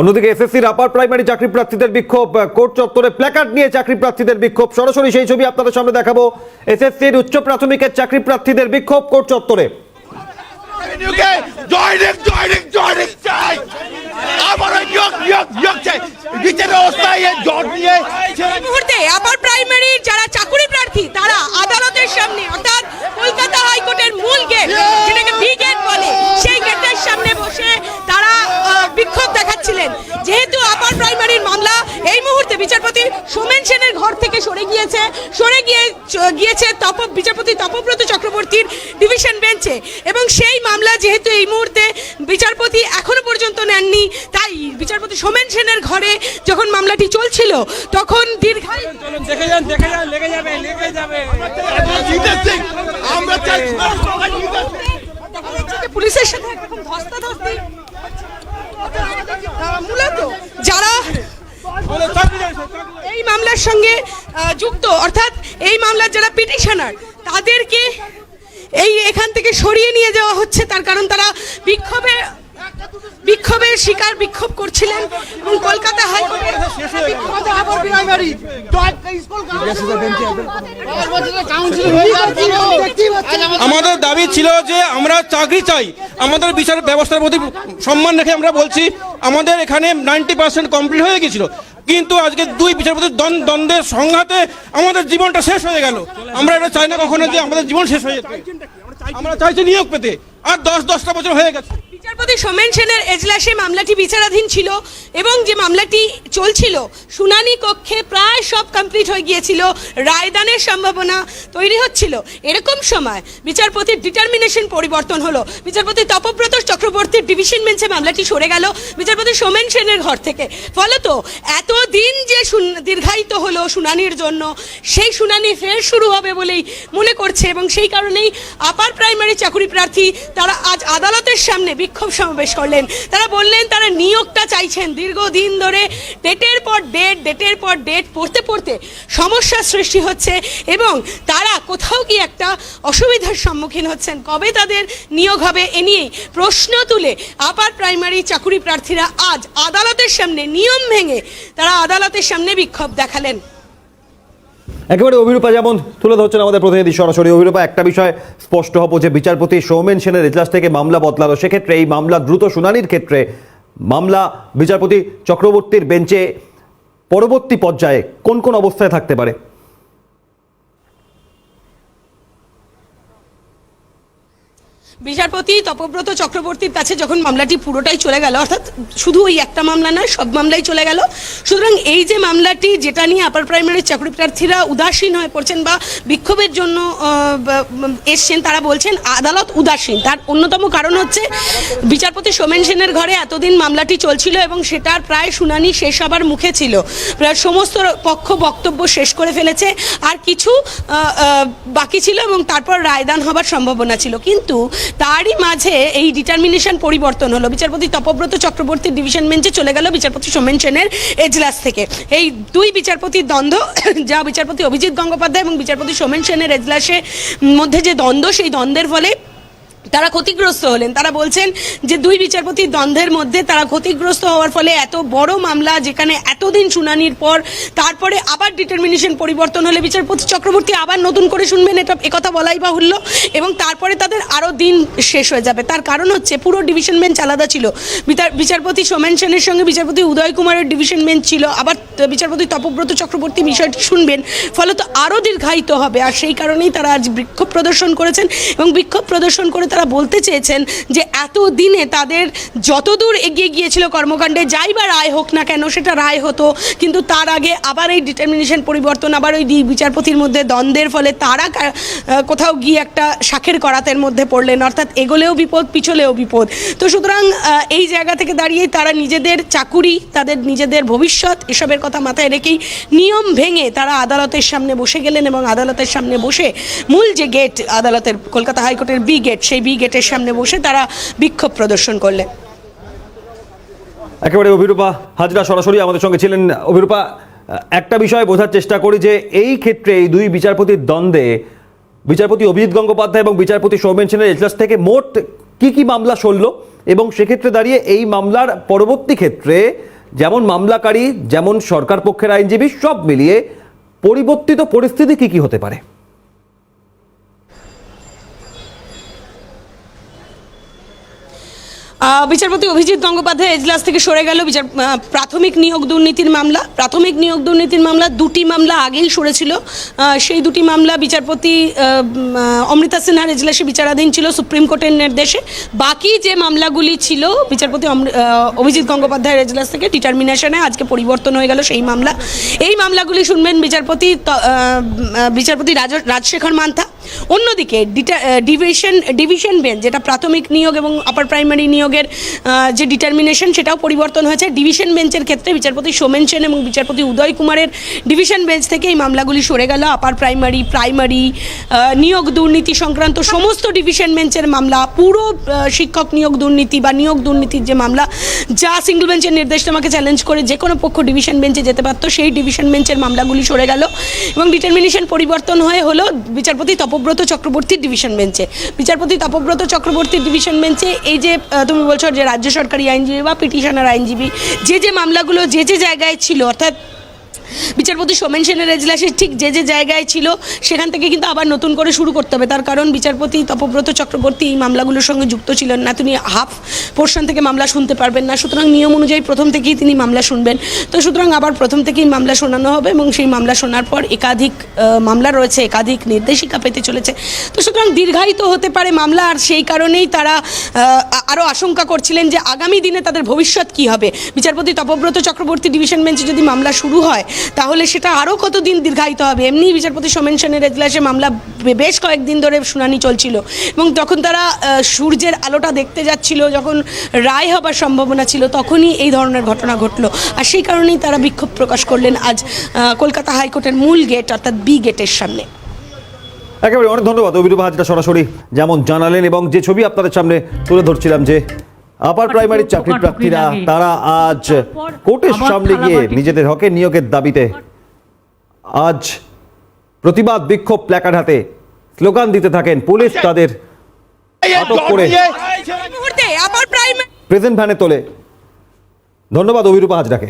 অন্যদিকে এসএসসির upper primary চাকরি প্রার্থীদের বিক্ষোভ, কোর্ট চত্বরে প্ল্যাকার্ড নিয়ে চাকরি প্রার্থীদের বিক্ষোভ। সরাসরি সেই ছবি আপনাদের সামনে দেখাবো। এসএসসির উচ্চ প্রাথমিকের চাকরি প্রার্থীদের বিক্ষোভ কোর্ট চত্বরে। আপার প্রাইমারি যারা চাকরি প্রার্থী তারা আদালতের সামনে, অর্থাৎ কলকাতা হাইকোর্টের মূল গেট, যেটাকে বি গেট বলে, সেই গেটের সামনে বসে তারা বিক্ষোভ দেখাচ্ছিলেন। যেহেতু আপার প্রাইমারির মামলা এই মুহূর্তে বিচারপতি সোমেন সেনের ঘর থেকে সরে গিয়েছে বিচারপতি তপব্রত চক্রবর্তীর ডিভিশন বেঞ্চে, এবং সেই মামলা যেহেতু এই মুহূর্তে বিচারপতি এখনো পর্যন্ত নেননি, তাই বিচারপতি সোমেন সেনের ঘরে যখন মামলাটি চলছিল তখন পুলিশের সাথে একরকম ধস্তাধস্তি, মূলত যারা এই মামলার সঙ্গে যুক্ত, অর্থাৎ এই মামলার যারা পিটিশনার, তাদেরকে এখান থেকে সরিয়ে নিয়ে যাওয়া হচ্ছে। তার কারণ তারা বিক্ষোভের শিকার, বিক্ষোভ করছিলেন এবং কলকাতা হাইকোর্টের আমাদের দাবি ছিল যে আমরা চাকরি চাই, আমাদের বিচার ব্যবস্থার প্রতি সম্মান রেখে আমরা বলছি আমাদের এখানে 90% কমপ্লিট হয়ে গেছিল, কিন্তু আজকে দুই বিচারপতির দ্বন্দ্বের সংঘাতে আমাদের জীবনটা শেষ হয়ে গেল। আমরা এটা চাই না কখনো যে আমাদের জীবন শেষ হয়ে যেতে, আমরা চাইছি নিয়োগ পেতে, আর 10টা বছর হয়ে গেছে। বিচারপতি সোমেন সেনের এজলাসে মামলাটি বিচারাধীন ছিল এবং যে মামলাটি চলছিল শুনানি কক্ষে প্রায় সব কমপ্লিট হয়ে গিয়েছিল, রায়দানের সম্ভাবনা তৈরি হচ্ছিল। এরকম সময় বিচারপতির ডিটারমিনেশন পরিবর্তন হলো। বিচারপতি তপব্রত চক্রবর্তীর ডিভিশন বেঞ্চে মামলাটি সরে গেল বিচারপতি সোমেন সেনের ঘর থেকে। ফলত এতদিন যে দীর্ঘায়িত হলো শুনানির জন্য, সেই শুনানি ফের শুরু হবে বলেই মনে করছে, এবং সেই কারণেই আপার প্রাইমারি চাকরি প্রার্থী তারা আজ আদালতের সামনে বিক্ষোভ সমাবেশ করলেন। তারা বললেন তারা নিয়োগটা চাইছেন। দীর্ঘদিন ধরে ডেটের পর ডেট পড়তে পড়তে সমস্যার সৃষ্টি হচ্ছে এবং তারা কোথাও কি একটা অসুবিধার সম্মুখীন হচ্ছেন। কবে তাদের নিয়োগ হবে এ নিয়েই প্রশ্ন তুলে আপার প্রাইমারি চাকরি প্রার্থীরা আজ আদালতের সামনে নিয়ম ভেঙে তারা আদালতের সামনে বিক্ষোভ দেখালেন। একেবারে অভিরূপা যেমন তুলে ধরছেন আমাদের প্রতিনিধি সরাসরি। অভিরূপা, একটা বিষয় স্পষ্ট হবো যে বিচারপতি সৌমেন সেনের এজলাস থেকে মামলা বদলালো, সেক্ষেত্রে এই মামলা দ্রুত শুনানির ক্ষেত্রে মামলা বিচারপতি চক্রবর্তীর বেঞ্চে পরবর্তী পর্যায়ে কোন কোন অবস্থায় থাকতে পারে? বিচারপতি তপব্রত চক্রবর্তীর কাছে যখন মামলাটি পুরোটাই চলে গেল, অর্থাৎ শুধু ওই একটা মামলা নয়, সব মামলাই চলে গেল, সুতরাং এই যে মামলাটি যেটা নিয়ে আপার প্রাইমারি চাকরি প্রার্থীরা উদাসীন হয়ে পড়ছেন বা বিক্ষোভের জন্য এসছেন, তারা বলছেন আদালত উদাসীন। তার অন্যতম কারণ হচ্ছে বিচারপতি সোমেন সেনের ঘরে এতদিন মামলাটি চলছিল এবং সেটার প্রায় শুনানি শেষ হবার মুখে ছিল। প্রায় সমস্ত পক্ষ বক্তব্য শেষ করে ফেলেছে, আর কিছু বাকি ছিল এবং তারপর রায়দান হবার সম্ভাবনা ছিল। কিন্তু তারই মাঝে এই ডিটারমিনেশন পরিবর্তন হলো। বিচারপতি তপব্রত চক্রবর্তীর ডিভিশন বেঞ্চে চলে গেল বিচারপতি সোমেন সেনের এজলাস থেকে। এই দুই বিচারপতির দ্বন্দ্ব, যা বিচারপতি অভিজিৎ গঙ্গোপাধ্যায় এবং বিচারপতি সোমেন সেনের এজলাসের মধ্যে যে দ্বন্দ্ব, সেই দ্বন্দ্বের ফলে তারা ক্ষতিগ্রস্ত হলেন। তারা বলছেন যে দুই বিচারপতির দ্বন্দ্বের মধ্যে তারা ক্ষতিগ্রস্ত হওয়ার ফলে এত বড় মামলা, যেখানে এতদিন শুনানির পর তারপরে আবার ডিটারমিনেশন পরিবর্তন হলে বিচারপতি চক্রবর্তী আবার নতুন করে শুনবেন, এটা একথা বলাই বাহুল্য, এবং তারপরে তাদের আরও দিন শেষ হয়ে যাবে। তার কারণ হচ্ছে পুরো ডিভিশন বেঞ্চ আলাদা ছিল। বিচারপতি সোমেন সেনের সঙ্গে বিচারপতি উদয় কুমারের ডিভিশন বেঞ্চ ছিল, আবার বিচারপতি তপব্রত চক্রবর্তী বিষয়টি শুনবেন, ফলত আরও দীর্ঘায়িত হবে। আর সেই কারণেই তারা আজ বিক্ষোভ প্রদর্শন করেছেন এবং বিক্ষোভ প্রদর্শন করে তারা বলতে চেয়েছেন যে এতদিনে তাদের যতদূর এগিয়ে গিয়েছিল কর্মকাণ্ডে, যাই বা রায় হোক না কেন সেটা রায় হতো, কিন্তু তার আগে আবার এই ডিটারমিনেশন পরিবর্তন, আবার ওই বিচারপতির মধ্যে দ্বন্দ্বের ফলে তারা কোথাও গিয়ে একটা শাখের করাতের মধ্যে পড়লেন, অর্থাৎ এগোলেও বিপদ পিছলেও বিপদ। তো সুতরাং এই জায়গা থেকে দাঁড়িয়ে তারা নিজেদের চাকুরি, তাদের নিজেদের ভবিষ্যৎ, এসবের কথা মাথায় রেখেই নিয়ম ভেঙে তারা আদালতের সামনে বসে গেলেন এবং আদালতের সামনে বসে মূল যে গেট আদালতের, কলকাতা হাইকোর্টের বি গেট, সেই বি গেটের সামনে বসে তারা বিক্ষোভ প্রদর্শন করলেন। একেবারে অভিরূপা হাজরা সরাসরি আমাদের সঙ্গে ছিলেন। অভিরূপা, একটা বিষয় বোঝার চেষ্টা করি যে এই ক্ষেত্রে এই দুই বিচারপতির দ্বন্দ্বে বিচারপতি অভিজিৎ গঙ্গোপাধ্যায় এবং বিচারপতি সৌমেন সেনের এজলাস থেকে মোট কি কি মামলা সরল এবং সেক্ষেত্রে দাঁড়িয়ে এই মামলার পরবর্তী ক্ষেত্রে যেমন মামলাকারী যেমন সরকার পক্ষের আইনজীবী সব মিলিয়ে পরিবর্তিত পরিস্থিতি কি হতে পারে? বিচারপতি অভিজিৎ গঙ্গোপাধ্যায় এজলাস থেকে সরে গেল। প্রাথমিক নিয়োগ দুর্নীতির মামলা দুটি মামলা আগেই সরেছিল। সেই দুটি মামলা বিচারপতি অমৃতা সিনহার এজলাসে বিচারাধীন ছিল সুপ্রিম কোর্টের নির্দেশে। বাকি যে মামলাগুলি ছিল বিচারপতি অভিজিৎ গঙ্গোপাধ্যায়ের এজলাস থেকে ডিটারমিনেশনে আজকে পরিবর্তন হয়ে গেল সেই মামলা। এই মামলাগুলি শুনবেন বিচারপতি রাজশেখর মান্থা। অন্যদিকে ডিভিশন বেঞ্চ, যেটা প্রাথমিক নিয়োগ এবং আপার প্রাইমারি নিয়োগের যে ডিটারমিনেশন, সেটাও পরিবর্তন হয়েছে। ডিভিশন বেঞ্চের ক্ষেত্রে বিচারপতি সোমেন সেন এবং বিচারপতি উদয় কুমারের ডিভিশন বেঞ্চ থেকে এই মামলাগুলি সরে গেল। আপার প্রাইমারি নিয়োগ দুর্নীতি সংক্রান্ত সমস্ত ডিভিশন বেঞ্চের মামলা, পুরো শিক্ষক নিয়োগ দুর্নীতি বা নিয়োগ দুর্নীতির যে মামলা, যা সিঙ্গল বেঞ্চের নির্দেশনামাকে চ্যালেঞ্জ করে যে কোনো পক্ষ ডিভিশন বেঞ্চে যেতে পারত, সেই ডিভিশন বেঞ্চের মামলাগুলি সরে গেল এবং ডিটারমিনেশন পরিবর্তন হলো বিচারপতি তপব্রত চক্রবর্তীর ডিভিশন বেঞ্চে। বিচারপতি তপব্রত চক্রবর্তীর ডিভিশন বেঞ্চে এই যে তুমি বলছো যে রাজ্য সরকারি আইনজীবী বা পিটিশনার আইনজীবী যে মামলাগুলো যে জায়গায় ছিল, অর্থাৎ বিচারপতি সোমেন সেনের এজলাসে ঠিক যে জায়গায় ছিল সেখান থেকে কিন্তু আবার নতুন করে শুরু করতে হবে। তার কারণ বিচারপতি তপব্রত চক্রবর্তী এই মামলাগুলোর সঙ্গে যুক্ত ছিলেন না, তিনি হাফ পোর্শন থেকে মামলা শুনতে পারবেন না। সুতরাং নিয়ম অনুযায়ী প্রথম থেকেই তিনি মামলা শুনবেন। তো সুতরাং আবার প্রথম থেকেই মামলা শোনানো হবে এবং সেই মামলা শোনার পর একাধিক মামলা রয়েছে, একাধিক নির্দেশিকা পেতে চলেছে। তো সুতরাং দীর্ঘায়িত হতে পারে মামলা, আর সেই কারণেই তারা আরও আশঙ্কা করছিলেন যে আগামী দিনে তাদের ভবিষ্যৎ কী হবে। বিচারপতি তপব্রত চক্রবর্তী ডিভিশন বেঞ্চে যদি মামলা শুরু হয় তাহলে সেটা আরও কতদিন দীর্ঘায়িত হবে। এমনি বিচারপতি সোমেন সেনের এজলাসে মামলা বেশ কয়েকদিন ধরে শুনানি চলছিল এবং তখন তারা সূর্যের আলোটা দেখতে যাচ্ছিল, যখন রায় হবার সম্ভাবনা ছিল তখনই এই ধরনের ঘটনা ঘটলো। আর সেই কারণেই তারা বিক্ষোভ প্রকাশ করলেন আজ কলকাতা হাইকোর্টের মূল গেট অর্থাৎ বি গেটের সামনে। একেবারে অনেক ধন্যবাদ অভিরূপা হাজরা সরাসরি যেমন জানালেন, এবং যে ছবি আপনাদের সামনে তুলে ধরছিলাম যে আপার প্রাইমারির চাকরি প্রার্থীরা তারা আজ কোর্টের সামনে গিয়ে নিজেদের হকের নিয়োগের দাবিতে আজ প্রতিবাদ বিক্ষোভ প্ল্যাকার্ড হাতে স্লোগান দিতে থাকেন। পুলিশ তাদের আটক করে প্রেজেন্ট ভ্যানে তোলে। ধন্যবাদ অভিরূপা হাজরাকে।